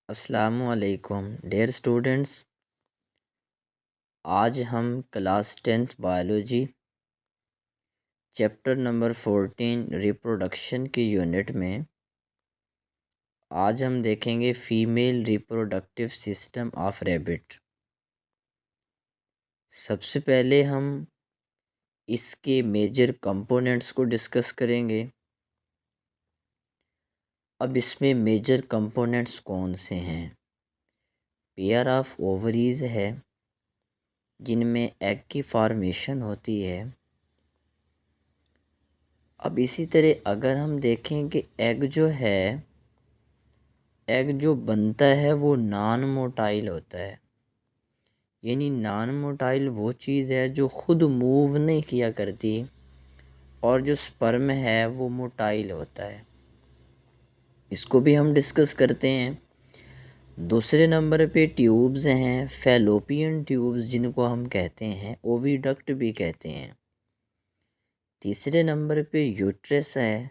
अस्सलामुअलैकुम dear students. आज हम class 10th biology chapter number 14 reproduction की यूनिट में आज हम देखेंगे female reproductive system of rabbit. सबसे पहले हम इसके मेजर कंपोनेंट्स को डिस्कस करेंगे। अब इसमें मेजर कंपोनेंट्स कौन से हैं? पेयर ऑफ ओवरीज है जिनमें एग की फॉर्मेशन होती है। अब इसी तरह अगर हम देखें कि एग जो बनता है वो नॉन मोटाइल होता है, यानी नॉन मोटाइल वो चीज़ है जो ख़ुद मूव नहीं किया करती, और जो स्पर्म है वो मोटाइल होता है। इसको भी हम डिस्कस करते हैं। दूसरे नंबर पे ट्यूब्स हैं, फैलोपियन ट्यूब्स जिनको हम कहते हैं, ओविडक्ट भी कहते हैं। तीसरे नंबर पे यूट्रस है,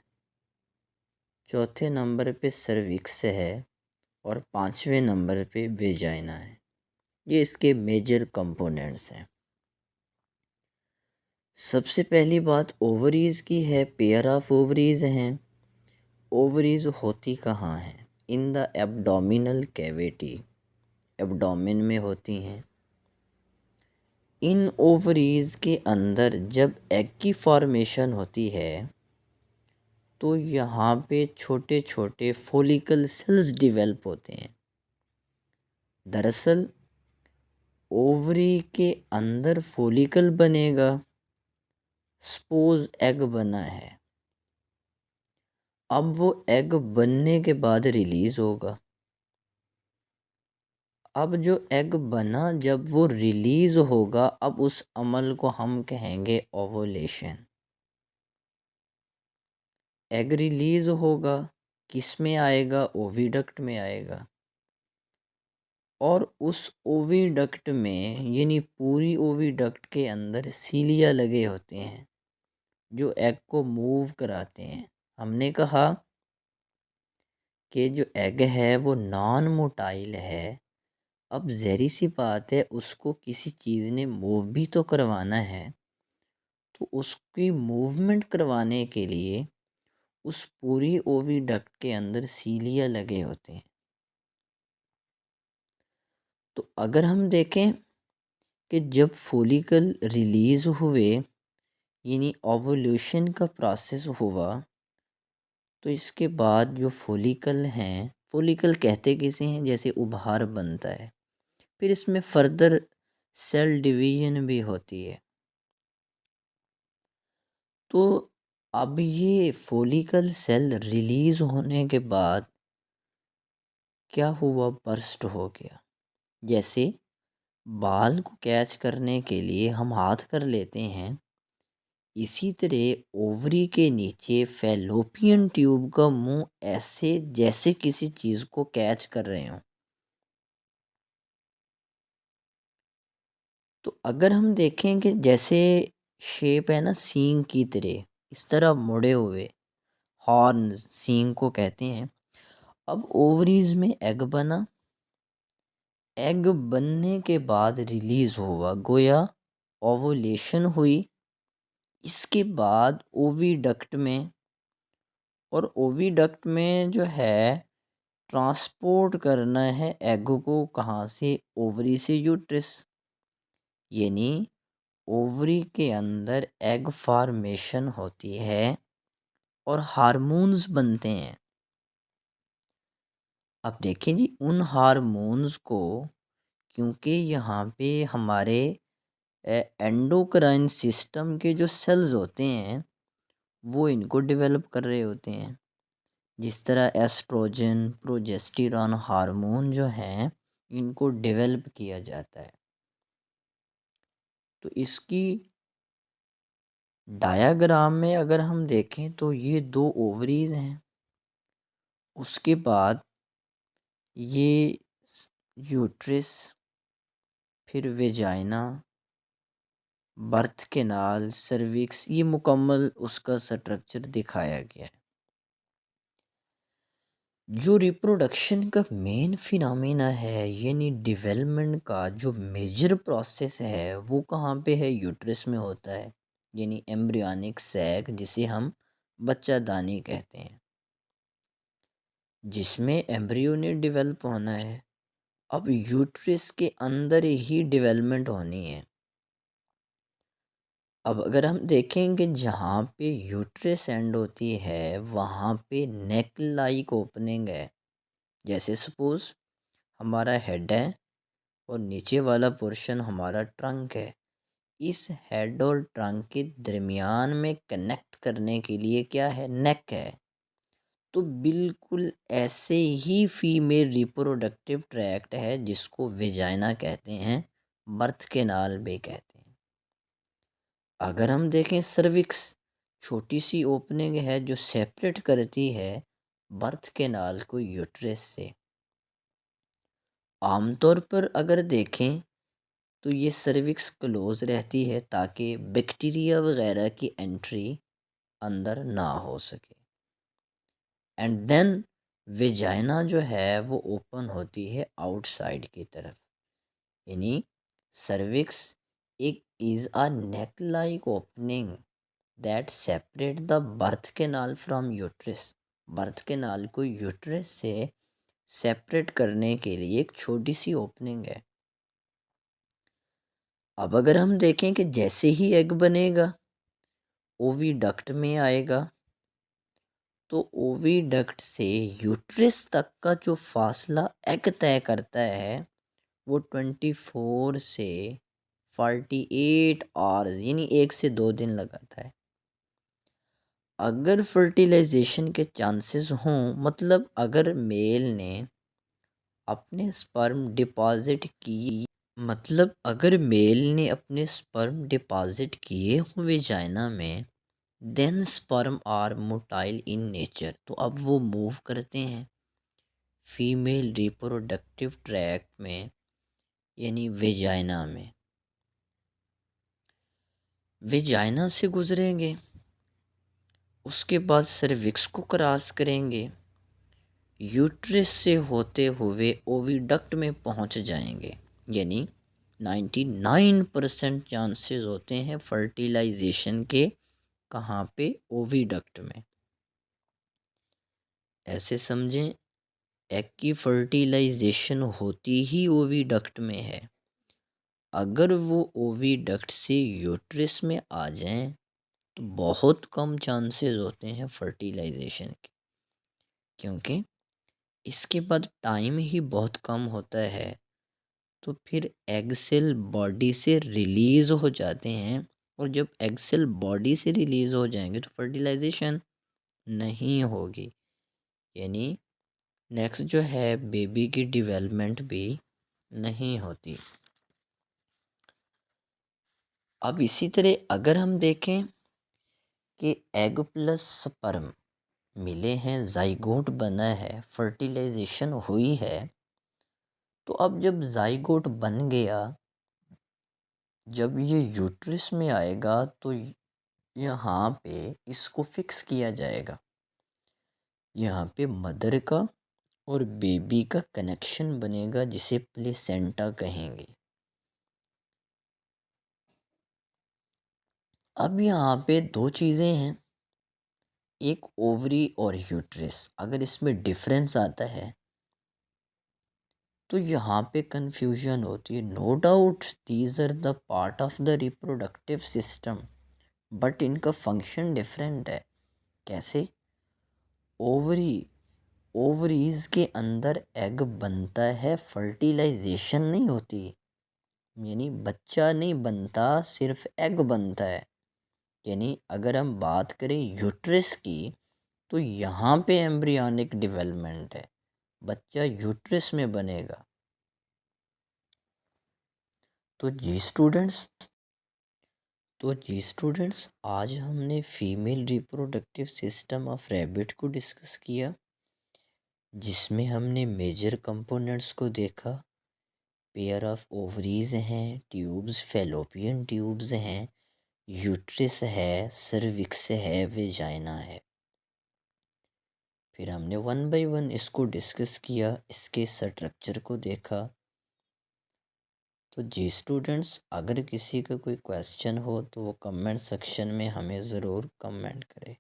चौथे नंबर पे सर्विक्स है, और पांचवें नंबर पे वेजाइना है। ये इसके मेजर कंपोनेंट्स हैं। सबसे पहली बात ओवरीज की है। पेयर ऑफ ओवरीज हैं। ओवरीज होती कहाँ हैं? In the abdominal cavity, abdomen में होती हैं। इन ओवरीज के अंदर जब एग की फॉर्मेशन होती है तो यहाँ पे छोटे छोटे फोलिकल सेल्स डेवलप होते हैं। दरअसल ओवरी के अंदर फोलिकल बनेगा। सपोज एग बना है, अब वो एग बनने के बाद रिलीज होगा। अब जो एग बना जब वो रिलीज होगा, अब उस अमल को हम कहेंगे ओवुलेशन। एग रिलीज होगा, किस में आएगा? ओविडक्ट में आएगा। और उस ओविडक्ट में यानी पूरी ओविडक्ट के अंदर सीलिया लगे होते हैं जो एग को मूव कराते हैं। हमने कहा कि जो एग है वो नॉन मोटाइल है। अब ज़हरी सी बात है, उसको किसी चीज़ ने मूव भी तो करवाना है, तो उसकी मूवमेंट करवाने के लिए उस पूरी ओविडक्ट के अंदर सीलिया लगे होते हैं। तो अगर हम देखें कि जब फोलिकल रिलीज हुए यानी ओवुलेशन का प्रोसेस हुआ, तो इसके बाद जो फोलिकल हैं, फोलिकल कहते किसे हैं? जैसे उभार बनता है, फिर इसमें फर्दर सेल डिवीजन भी होती है। तो अब ये फोलिकल सेल रिलीज होने के बाद क्या हुआ? बर्स्ट हो गया। जैसे बाल को कैच करने के लिए हम हाथ कर लेते हैं, इसी तरह ओवरी के नीचे फैलोपियन ट्यूब का मुंह ऐसे जैसे किसी चीज़ को कैच कर रहे हो। तो अगर हम देखें कि जैसे शेप है ना सींग की तरह, इस तरह मुड़े हुए हॉर्न सींग को कहते हैं। अब ओवरीज में एग बना, एग बनने के बाद रिलीज हुआ, गोया ओवुलेशन हुई। इसके बाद ओविडक्ट में, और ओविडक्ट में जो है ट्रांसपोर्ट करना है एग को, कहाँ से? ओवरी से यूट्रस। यानी ओवरी के अंदर एग फॉर्मेशन होती है और हार्मोन्स बनते हैं। अब देखें जी, उन हार्मोन्स को, क्योंकि यहाँ पे हमारे एंडोक्राइन सिस्टम के जो सेल्स होते हैं वो इनको डेवलप कर रहे होते हैं। जिस तरह एस्ट्रोजन, प्रोजेस्टेरॉन हार्मोन जो हैं, इनको डेवलप किया जाता है। तो इसकी डायाग्राम में अगर हम देखें तो ये दो ओवरीज हैं, उसके बाद ये यूट्रस, फिर वेजाइना, बर्थ कैनाल, सर्विक्स, ये मुकम्मल उसका स्ट्रक्चर दिखाया गया है। जो रिप्रोडक्शन का मेन फिनोमेना है यानी डेवलपमेंट का जो मेजर प्रोसेस है वो कहाँ पे है, यूट्रस में होता है। यानी एम्ब्रियोनिक सैक जिसे हम बच्चादानी कहते हैं, जिसमें एम्ब्रियो ने डेवलप होना है। अब यूट्रस के अंदर ही डेवलपमेंट होनी है। अब अगर हम देखेंगे जहाँ पे यूट्रस एंड होती है वहाँ पे नेक लाइक ओपनिंग है। जैसे सपोज हमारा हेड है और नीचे वाला पोर्शन हमारा ट्रंक है। इस हेड और ट्रंक के दरमियान में कनेक्ट करने के लिए क्या है, नेक है। तो बिल्कुल ऐसे ही फीमेल रिप्रोडक्टिव ट्रैक्ट है जिसको वेजाइना कहते हैं, बर्थ कैनाल भी कहते हैं। अगर हम देखें सर्विक्स, छोटी सी ओपनिंग है जो सेपरेट करती है बर्थ कैनाल को यूट्रस से। आमतौर पर अगर देखें तो ये सर्विक्स क्लोज रहती है ताकि बैक्टीरिया वगैरह की एंट्री अंदर ना हो सके। एंड देन वेजाइना जो है वो ओपन होती है आउटसाइड की तरफ। यानी सर्विक्स एक is a neck like opening that separate the birth canal from uterus. Birth canal को यूट्रस से सेपरेट करने के लिए एक छोटी सी ओपनिंग है। अब अगर हम देखें कि जैसे ही एग बनेगा ओविडक्ट में आएगा, तो ओविडक्ट से यूट्रस तक का जो फासला एग तय करता है वो 24 से 48 आवर्स यानी 1 से 2 दिन लगाता है। अगर फर्टिलाइजेशन के चांसेस हों, मतलब अगर मेल ने अपने स्पर्म डिपॉजिट की, मतलब अगर मेल ने अपने स्पर्म डिपॉजिट किए हों वेजाइना में, then sperm are motile in nature, तो अब वो मूव करते हैं फीमेल रिप्रोडक्टिव ट्रैक्ट में यानी वेजाइना में। वेजाइना से गुजरेंगे, उसके बाद सर्विक्स को क्रॉस करेंगे, यूट्रस से होते हुए ओविडक्ट में पहुंच जाएंगे। यानी 99% चांसेस होते हैं फर्टिलाइजेशन के, कहाँ पे, ओविडक्ट में। ऐसे समझें एग की फर्टिलाइजेशन होती ही ओविडक्ट में है। अगर वो ओविडक्ट से यूट्रस में आ जाएं तो बहुत कम चांसेस होते हैं फर्टिलाइजेशन के, क्योंकि इसके बाद टाइम ही बहुत कम होता है। तो फिर एग सेल बॉडी से रिलीज़ हो जाते हैं, और जब एग सेल बॉडी से रिलीज़ हो जाएंगे तो फर्टिलाइजेशन नहीं होगी। यानी नेक्स्ट जो है बेबी की डेवलपमेंट भी नहीं होती। अब इसी तरह अगर हम देखें कि एग प्लस स्पर्म मिले हैं, जाइगोट बना है, फर्टिलाइजेशन हुई है, तो अब जब जाइगोट बन गया, जब ये यूट्रस में आएगा तो यहाँ पे इसको फिक्स किया जाएगा। यहाँ पे मदर का और बेबी का कनेक्शन बनेगा जिसे प्लेसेंटा कहेंगे। अब यहाँ पे दो चीज़ें हैं, एक ओवरी और यूट्रस। अगर इसमें डिफरेंस आता है तो यहाँ पे कंफ्यूजन होती है। No doubt these are the part of the reproductive system, but इनका फंक्शन डिफरेंट है। कैसे? ओवरी, ओवरीज के अंदर एग बनता है, फर्टिलाइजेशन नहीं होती, यानी बच्चा नहीं बनता, सिर्फ एग बनता है। यानी अगर हम बात करें यूट्रस की तो यहाँ पे एम्ब्रियोनिक डेवलपमेंट है, बच्चा यूट्रस में बनेगा। तो जी स्टूडेंट्स, आज हमने female reproductive system of rabbit को डिस्कस किया, जिसमें हमने मेजर कंपोनेंट्स को देखा। पेयर ऑफ ओवरीज हैं, ट्यूब्स, फैलोपियन ट्यूब्स हैं, यूट्रस है, सर्विक्स है, वेजाइना है। फिर हमने वन बाय वन इसको डिस्कस किया, इसके स्ट्रक्चर को देखा। तो जी स्टूडेंट्स, अगर किसी का कोई क्वेश्चन हो तो वो कमेंट सेक्शन में हमें ज़रूर कमेंट करें।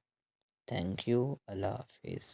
Thank you. अल्लाह हाफिज़।